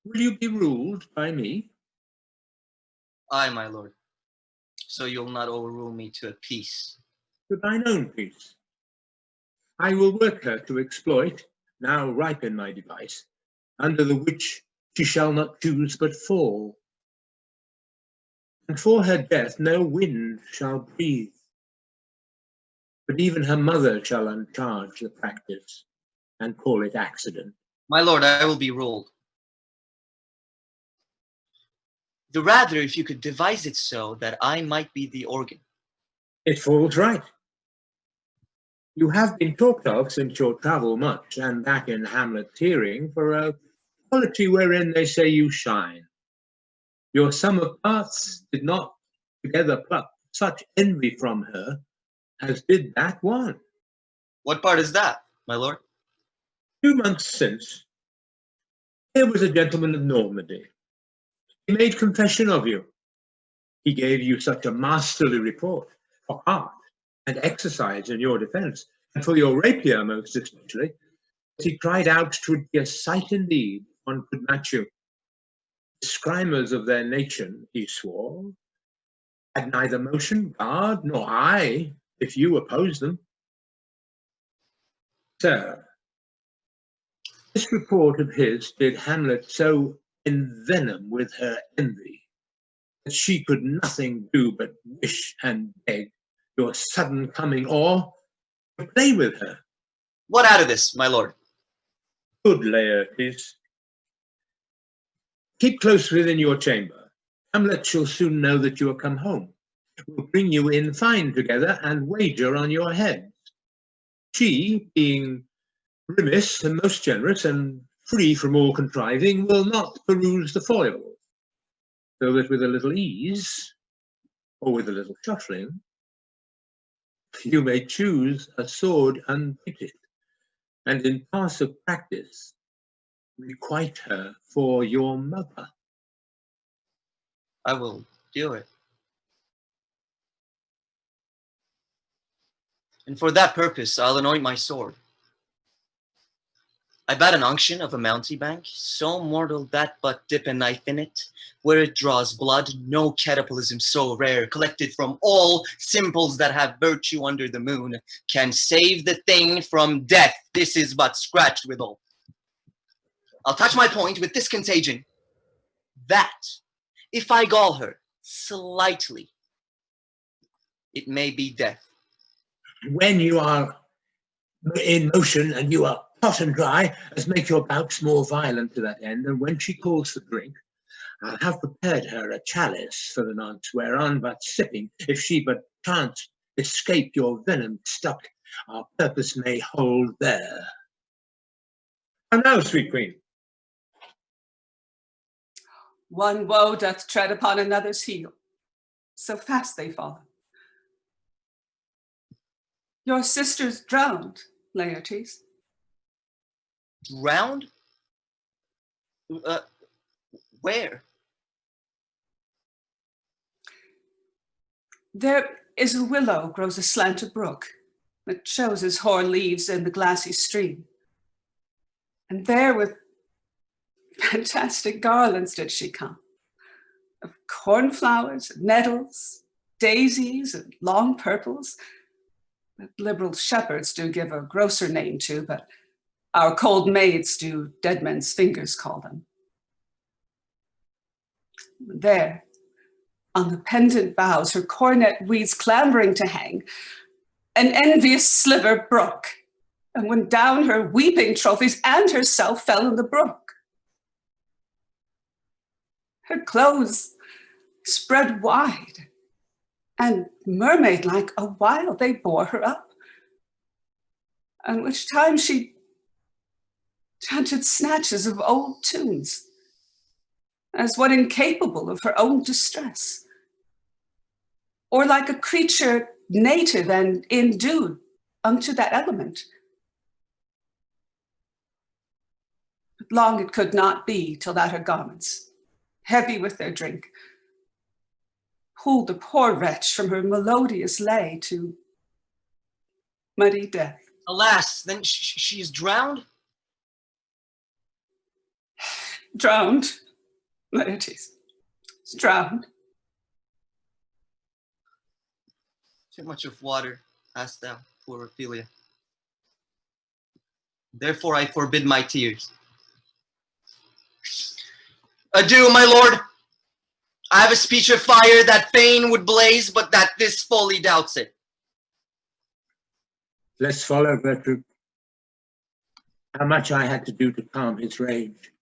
Will you be ruled by me? Aye, my lord. So you'll not overrule me to a peace. To thine own peace. I will work her to exploit, now ripe in my device, under the which she shall not choose but fall. And for her death no wind shall breathe, but even her mother shall uncharge the practice and call it accident. My lord, I will be ruled. The rather if you could devise it so that I might be the organ. It falls right. You have been talked of since your travel much, and that in Hamlet's hearing, for a quality wherein they say you shine. Your sum of parts did not together pluck such envy from her as did that one. What part is that, my lord? 2 months since, here was a gentleman of Normandy. He made confession of you. He gave you such a masterly report for art and exercise in your defense, and for your rapier most especially, that he cried out 'twould be a sight indeed if one could match you. The scrimmers of their nation, he swore, had neither motion, guard, nor eye, if you oppose them. Sir, this report of his did Hamlet so envenom with her envy that she could nothing do but wish and beg your sudden coming, or to play with her. What out of this, my lord? Good Laertes, keep close within your chamber. Hamlet shall soon know that you are come home. We'll bring you in fine together and wager on your heads. She, being remiss and most generous and free from all contriving, will not peruse the foils, so that with a little ease, or with a little shuffling, you may choose a sword unpicked, and in pass of practice requite her for your mother. I will do it. And for that purpose, I'll anoint my sword. I bade an unction of a mountebank, so mortal that but dip a knife in it, where it draws blood, no cataplasm so rare, collected from all simples that have virtue under the moon, can save the thing from death. This is but scratched withal. I'll touch my point with this contagion, that if I gall her slightly, it may be death. When you are in motion and you are hot and dry, as make your bouts more violent to that end, and when she calls for drink, I'll have prepared her a chalice for the nonce, whereon but sipping, if she but chance escape your venom stuck, our purpose may hold there. And now, sweet queen. One woe doth tread upon another's heel, so fast they follow. Your sister's drowned, Laertes. Drowned? Where? There is a willow grows aslant a brook that shows his hoar leaves in the glassy stream. And there with fantastic garlands did she come, of cornflowers, nettles, daisies, and long purples, that liberal shepherds do give a grosser name to, but our cold maids do dead men's fingers call them. There, on the pendant boughs, her cornet weeds clambering to hang, an envious sliver broke, and when down her weeping trophies and herself fell in the brook. Her clothes spread wide, and mermaid-like a while they bore her up, and which time she chanted snatches of old tunes, as one incapable of her own distress, or like a creature native and endued unto that element. But long it could not be till that her garments, heavy with their drink, pulled the poor wretch from her melodious lay to muddy death. Alas, then she is drowned? Drowned, Laertes, drowned. Too much of water, hast thou, poor Ophelia. Therefore I forbid my tears. Adieu, my lord. I have a speech of fire that fain would blaze, but that this folly doubts it. Let's follow, Gertrude. How much I had to do to calm his rage.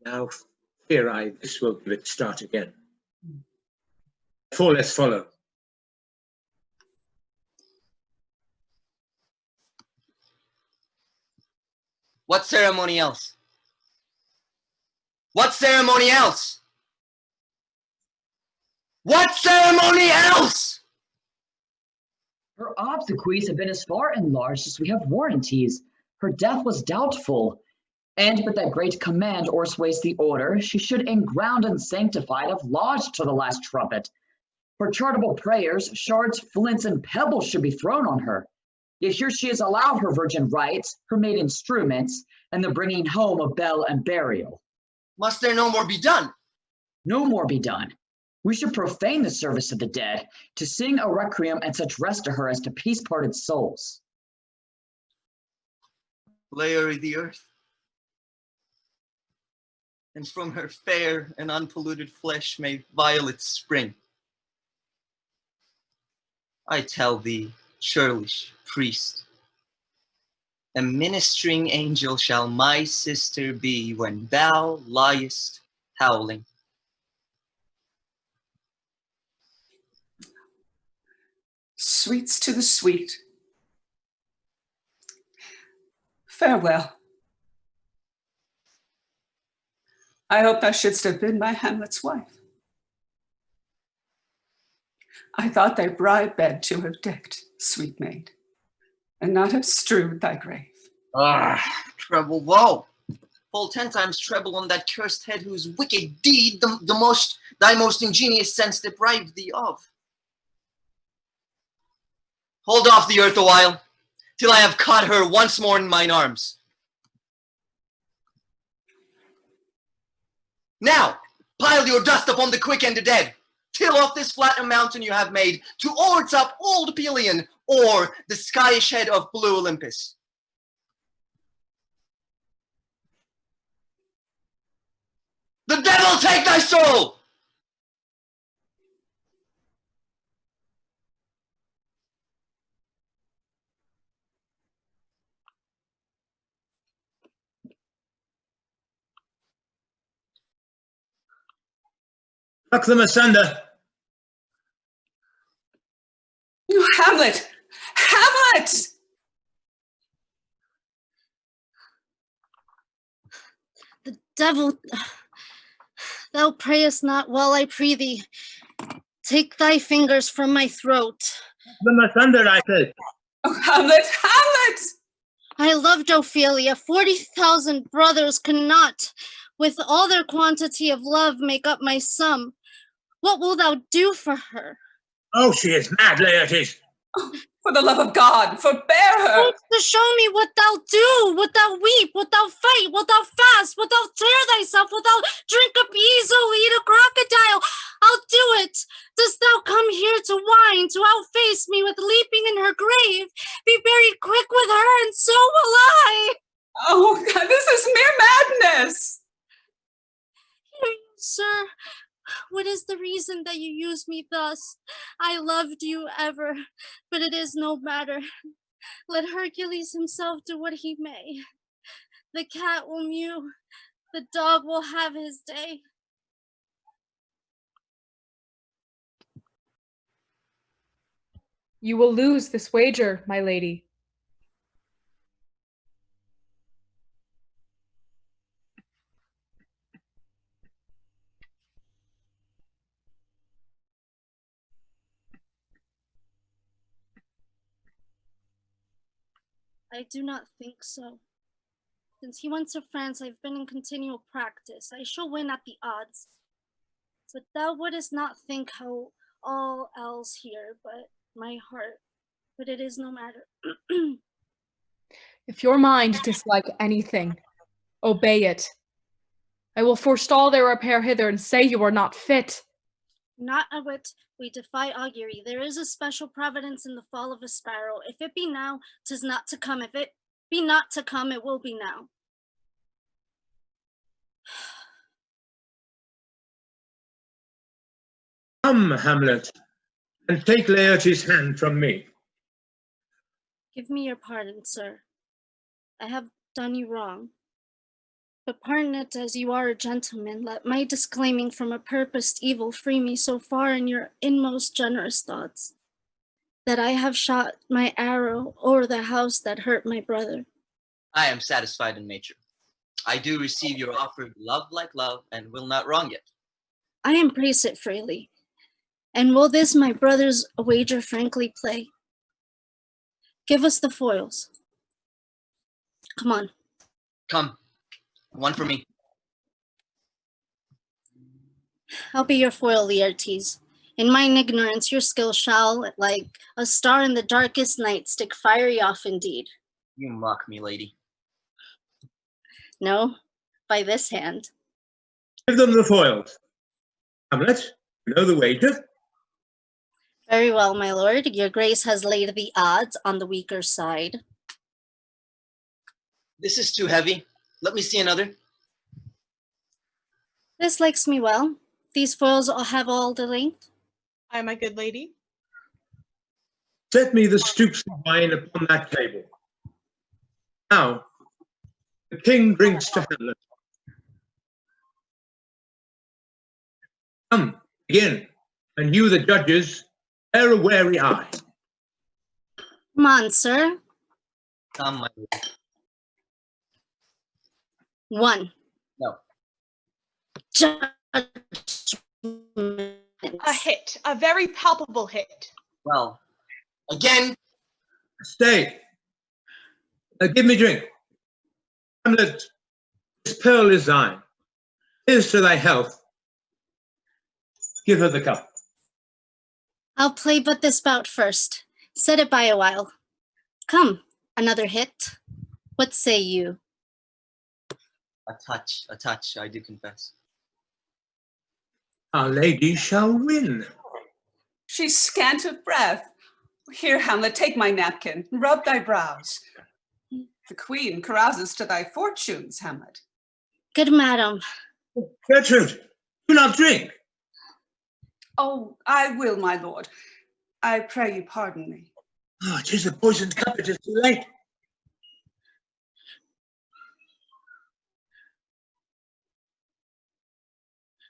Now fear I this will give it start again. Therefore let's follow. What ceremony else? What ceremony else? What ceremony else? Her obsequies have been as far enlarged as we have warranties. Her death was doubtful. And but that great command o'ersways the order, she should enground and sanctified have lodged to the last trumpet. For charitable prayers, shards, flints, and pebbles should be thrown on her. Yet here she is allowed her virgin rites, her maid instruments, and the bringing home of bell and burial. Must there no more be done? No more be done. We should profane the service of the dead, to sing a requiem and such rest to her as to peace-parted souls. Lay her in the earth, and from her fair and unpolluted flesh may violets spring. I tell thee, churlish priest, a ministering angel shall my sister be when thou liest howling. Sweets to the sweet. Farewell. I hope thou shouldst have been my Hamlet's wife. I thought thy bride bed to have decked, sweet maid, and not have strewed thy grave. Ah, treble woe. Full 10 times treble on that cursed head whose wicked deed thy most ingenious sense deprived thee of. Hold off the earth a while, till I have caught her once more in mine arms. Now, pile your dust upon the quick and the dead. Till off this flatter mountain you have made, to orbs up old Pelion, or the skyish head of blue Olympus. The devil take thy soul! Pluck them asunder. Oh, Hamlet! Hamlet! The devil, thou prayest not well, I pray thee. Take thy fingers from my throat. Pluck them asunder, I said. Oh, Hamlet! Hamlet! I loved Ophelia. 40,000 brothers could not, with all their quantity of love, make up my sum. What wilt thou do for her? Oh, she is mad, Laertes. Oh, for the love of God, forbear her! To show me what thou do, wilt thou weep, wilt thou fight, wilt thou fast, wilt thou tear thyself, wilt thou drink a bezel, eat a crocodile? I'll do it. Dost thou come here to whine, to outface me with leaping in her grave? Be buried quick with her, and so will I. Oh, God, this is mere madness! Hear you, sir. What is the reason that you use me thus? I loved you ever, but it is no matter. Let Hercules himself do what he may. The cat will mew, the dog will have his day. You will lose this wager, my lady. I do not think so. Since he went to France, I've been in continual practice. I shall win at the odds. But thou wouldst not think how all else here, but my heart. But it is no matter. If your mind dislike anything, obey it. I will forestall their repair hither and say you are not fit. Not a whit. We defy augury. There is a special providence in the fall of a sparrow. If it be now, 'tis not to come. If it be not to come, it will be now. Come, Hamlet, and take Laertes' hand from me. Give me your pardon, sir. I have done you wrong. But pardon it as you are a gentleman. Let my disclaiming from a purposed evil free me so far in your inmost generous thoughts, that I have shot my arrow o'er the house that hurt my brother. I am satisfied in nature. I do receive your offered love like love, and will not wrong it. I embrace it freely. And will this my brother's wager frankly play? Give us the foils. Come on. Come, one for me. I'll be your foil, Laertes. In mine ignorance, your skill shall, like a star in the darkest night, stick fiery off indeed. You mock me, lady. No, by this hand. Give them the foils. Hamlet, you know the wager? Very well, my lord. Your grace has laid the odds on the weaker side. This is too heavy. Let me see another. This likes me well. These foils all have all the length. Aye, my good lady. Set me the stoops of wine upon that table. Now, the king drinks to Hamlet. Come, begin, and you, the judges, bear a wary eye. Come on, sir. Come, my lady. One. No. Judgment. A hit, a very palpable hit. Well, again. Stay. Give me drink. Hamlet, this pearl is thine. Here's to thy health. Give her the cup. I'll play but this bout first. Set it by a while. Come, another hit. What say you? A touch, I do confess. Our lady shall win. She's scant of breath. Here, Hamlet, take my napkin, rub thy brows. The queen carouses to thy fortunes, Hamlet. Good madam. Gertrude, do not drink. Oh, I will, my lord. I pray you pardon me. Oh, 'tis a poisoned cup, it is too late.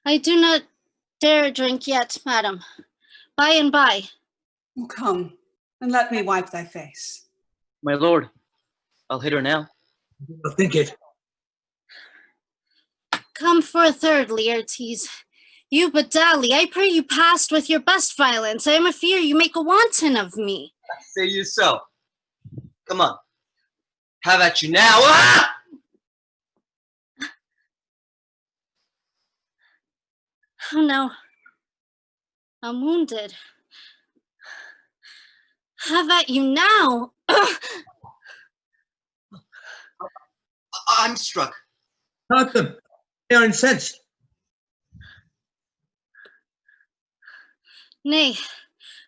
I do not dare drink yet, madam. By and by. Oh, come, and let me wipe thy face. My lord, I'll hit her now. Do not think it. Come for a third, Laertes. You but dally, I pray you passed with your best violence. I am afear you make a wanton of me. Say you so. Come on. Have at you now. Ah! Oh no. I'm wounded. Have at you now. I'm struck. Start them. They are incensed. Nay,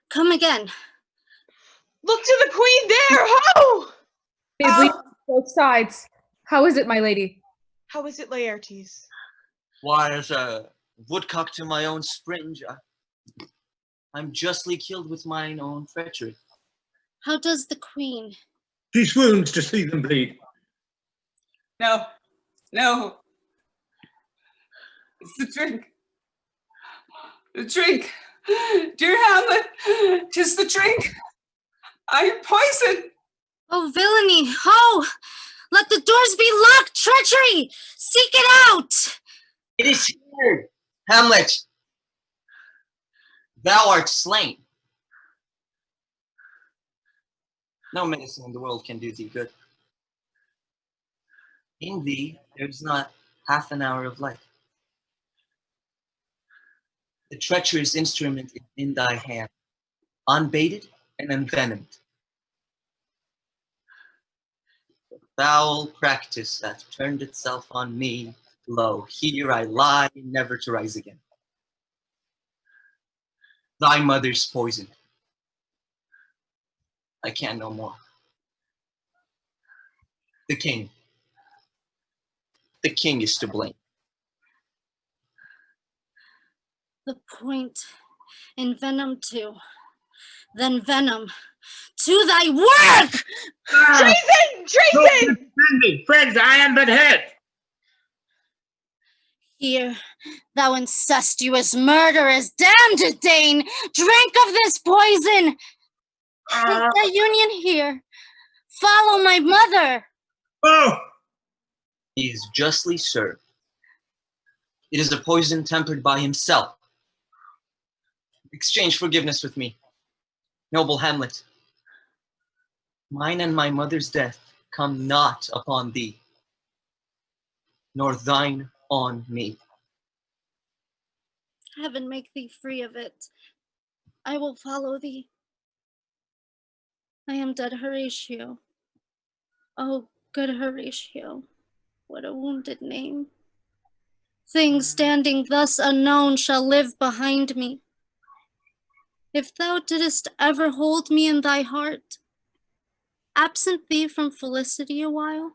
come again. Look to the queen there! Ho! They bleed both sides. How is it, my lady? How is it, Laertes? Why, as a woodcock to my own springe, I'm justly killed with mine own treachery. How does the queen? She swoons to see them bleed. No, no. It's the drink. The drink. Dear Hamlet, 'tis the drink. I am poisoned. Oh, villainy. Ho! Let the doors be locked. Treachery! Seek it out! It is here, Hamlet. Thou art slain. No medicine in the world can do thee good. In thee, there's not half an hour of life. The treacherous instrument is in thy hand, unbaited and envenomed. The foul practice that turned itself on me, lo, here I lie, never to rise again. Thy mother's poisoned. I can no more. The king is to blame. The point in venom too. Then venom to thy work! Treason! Treason! Friends, I am but head. Here, thou incestuous murderess, damned Dane, drink of this poison. Take thy union here. Follow my mother. Oh! He is justly served. It is a poison tempered by himself. Exchange forgiveness with me, noble Hamlet. Mine and my mother's death come not upon thee, nor thine on me. Heaven make thee free of it. I will follow thee. I am dead Horatio. Oh, good Horatio, what a wounded name. Things standing thus unknown shall live behind me. If thou didst ever hold me in thy heart, absent thee from felicity a while,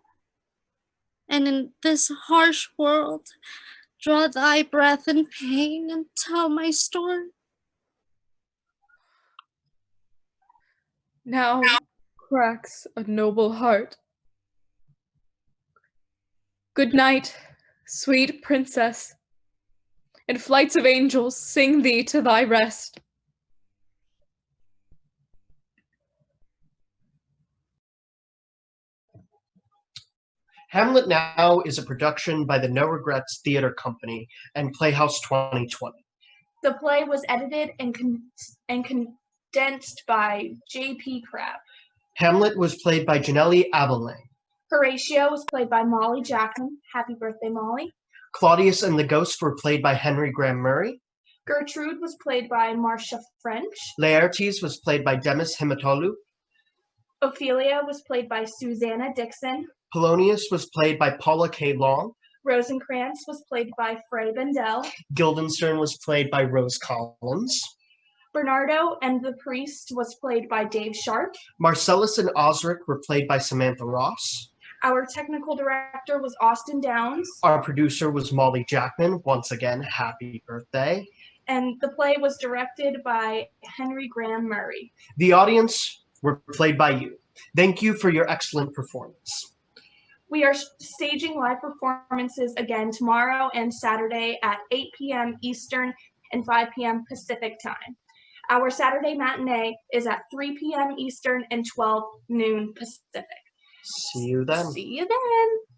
and in this harsh world draw thy breath in pain and tell my story. Now cracks a noble heart. Good night, sweet princess, and flights of angels sing thee to thy rest. Hamlet Now is a production by the No Regrets Theatre Company and Playhouse 2020. The play was edited and condensed by J.P. Crabb. Hamlet was played by Janelle Abelang. Horatio was played by Molly Jackman. Happy birthday, Molly. Claudius and the Ghost were played by Henry Graham Murray. Gertrude was played by Marcia French. Laertes was played by Demis Himatolu. Ophelia was played by Susanna Dixon. Polonius was played by Paula K. Long. Rosencrantz was played by Frey Bendel. Guildenstern was played by Rose Collins. Bernardo and the priest was played by Dave Sharp. Marcellus and Osric were played by Samantha Ross. Our technical director was Austin Downs. Our producer was Molly Jackman. Once again, happy birthday. And the play was directed by Henry Graham Murray. The audience were played by you. Thank you for your excellent performance. We are staging live performances again tomorrow and Saturday at 8 p.m. Eastern and 5 p.m. Pacific time. Our Saturday matinee is at 3 p.m. Eastern and 12 noon Pacific. See you then. See you then.